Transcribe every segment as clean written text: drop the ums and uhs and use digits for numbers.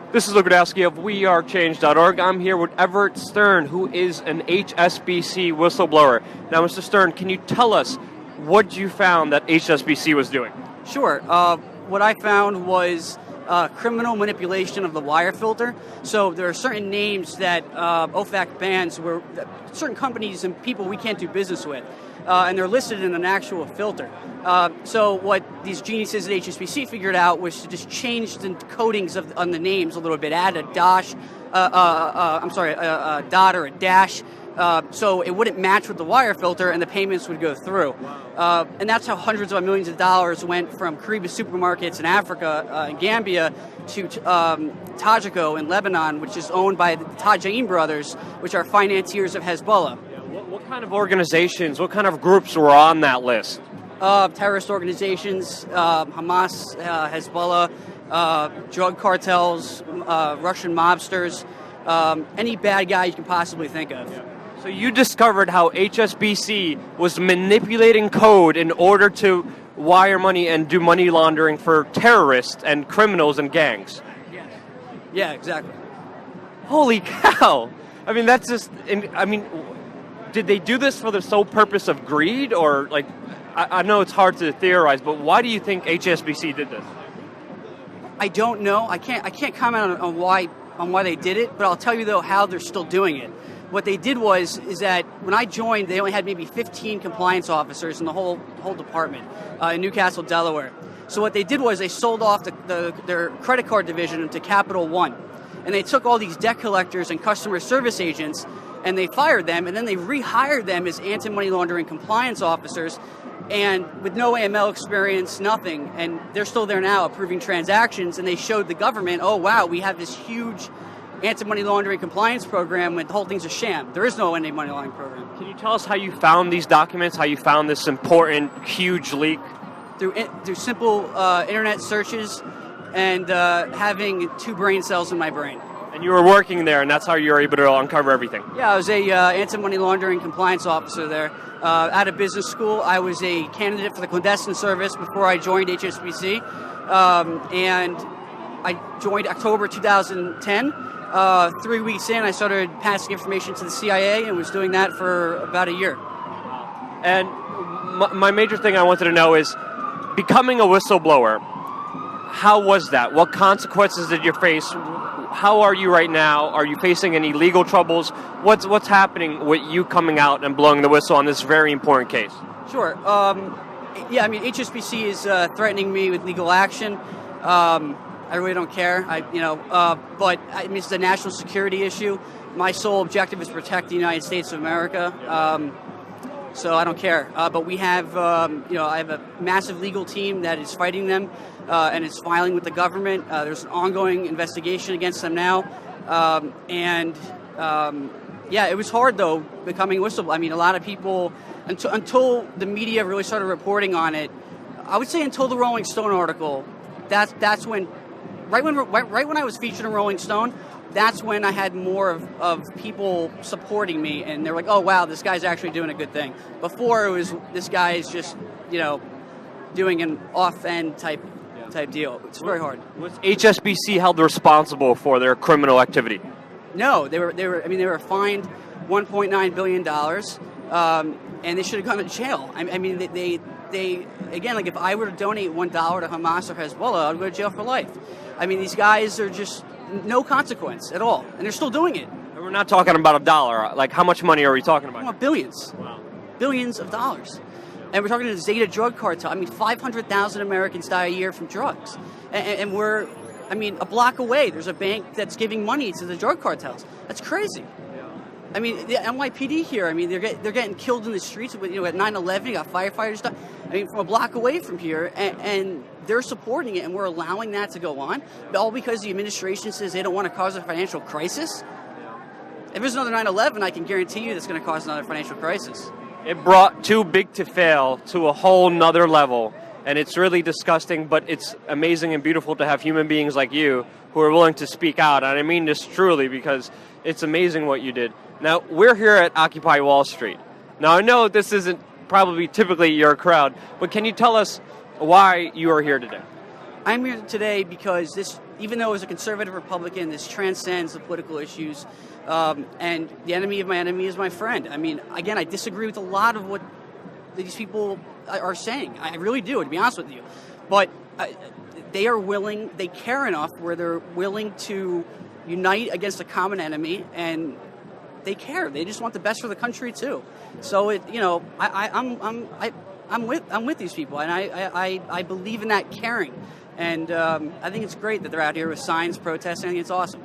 This is Lugudowski of WeAreChange.org. I'm here with Everett Stern, who is an HSBC whistleblower. Now, Mr. Stern, can you tell us what you found that HSBC was doing? Sure. What I found was criminal manipulation of the wire filter. So there are certain names that OFAC bans where certain companies and people we can't do business with. And they're listed in an actual filter. So what these geniuses at HSBC figured out was to just change the codings on the names a little bit, add a dot or a dash, so it wouldn't match with the wire filter and the payments would go through. And that's how hundreds of millions of dollars went from Kariba supermarkets in Africa and Gambia to Tajiko in Lebanon, which is owned by the Tajain brothers, which are financiers of Hezbollah. What kind of organizations, what kind of groups were on that list? Terrorist organizations, Hamas, Hezbollah, drug cartels, Russian mobsters, any bad guy you can possibly think of. Yeah. So you discovered how HSBC was manipulating code in order to wire money and do money laundering for terrorists and criminals and gangs. Yes. Yeah, exactly. Holy cow! I mean, that's just, did they do this for the sole purpose of greed, or like, I know it's hard to theorize, but why do you think HSBC did this? I don't know. I can't comment on why they did it, but I'll tell you though how they're still doing it. What they did is that when I joined, they only had maybe 15 compliance officers in the whole department in Newcastle, Delaware. So what they did was they sold off their credit card division to Capital One, and they took all these debt collectors and customer service agents, and they fired them, and then they rehired them as anti-money laundering compliance officers, and with no AML experience, nothing, and they're still there now approving transactions, and they showed the government, oh wow, we have this huge anti-money laundering compliance program when the whole thing's a sham. There is no anti-money laundering program. Can you tell us how you found these documents, how you found this important, huge leak? Through simple internet searches and having 2 brain cells in my brain. And you were working there, and that's how you were able to uncover everything? Yeah, I was a anti-money laundering compliance officer there. Out of business school, I was a candidate for the clandestine service before I joined HSBC. And I joined October 2010. 3 weeks in, I started passing information to the CIA and was doing that for about a year. And my major thing I wanted to know is, becoming a whistleblower, how was that? What consequences did you face? How are you right now? Are you facing any legal troubles? What's happening with you coming out and blowing the whistle on this very important case? Sure. HSBC is threatening me with legal action. I really don't care. But it's a national security issue. My sole objective is to protect the United States of America. So I don't care. But we have, I have a massive legal team that is fighting them, and is filing with the government. There's an ongoing investigation against them now. It was hard though, becoming a whistleblower. A lot of people, until the media really started reporting on it, I would say until the Rolling Stone article, that's when, right when I was featured in Rolling Stone, that's when I had more of people supporting me, and they're like, oh wow, this guy's actually doing a good thing. Before it was, this guy is just, doing an off-end type deal. It's very hard. Was HSBC held responsible for their criminal activity? No, they were fined $1.9 billion, and they should have gone to jail. They again, like if I were to donate $1 to Hamas or Hezbollah, I'd go to jail for life. These guys are just no consequence at all, and they're still doing it. And we're not talking about $1. Like, how much money are we talking about? Well, billions. Wow. Billions of dollars. And we're talking to the Zeta drug cartel. 500,000 Americans die a year from drugs. And we're, a block away, there's a bank that's giving money to the drug cartels. That's crazy. The NYPD here, they're getting killed in the streets. At 9/11, you got firefighters. From a block away from here, and they're supporting it, and we're allowing that to go on, all because the administration says they don't want to cause a financial crisis. If there's another 9/11, I can guarantee you that's going to cause another financial crisis. It brought too big to fail to a whole nother level, and it's really disgusting, but it's amazing and beautiful to have human beings like you who are willing to speak out, and I mean this truly because it's amazing what you did. Now, we're here at Occupy Wall Street. Now, I know this isn't probably typically your crowd, but can you tell us why you are here today? I'm here today because this even though as a conservative Republican, this transcends the political issues. And the enemy of my enemy is my friend. I mean, again, I disagree with a lot of what these people are saying. I really do, to be honest with you. But they are willing, they care enough where they're willing to unite against a common enemy, and they care. They just want the best for the country too. So I'm with these people, and I believe in that caring. And I think it's great that they're out here with signs protesting. I think it's awesome.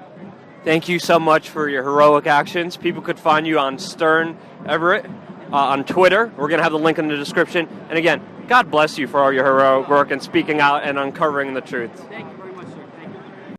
Thank you so much for your heroic actions. People could find you on Stern Everett on Twitter. We're going to have the link in the description. And again, God bless you for all your heroic work and speaking out and uncovering the truth. Thank you.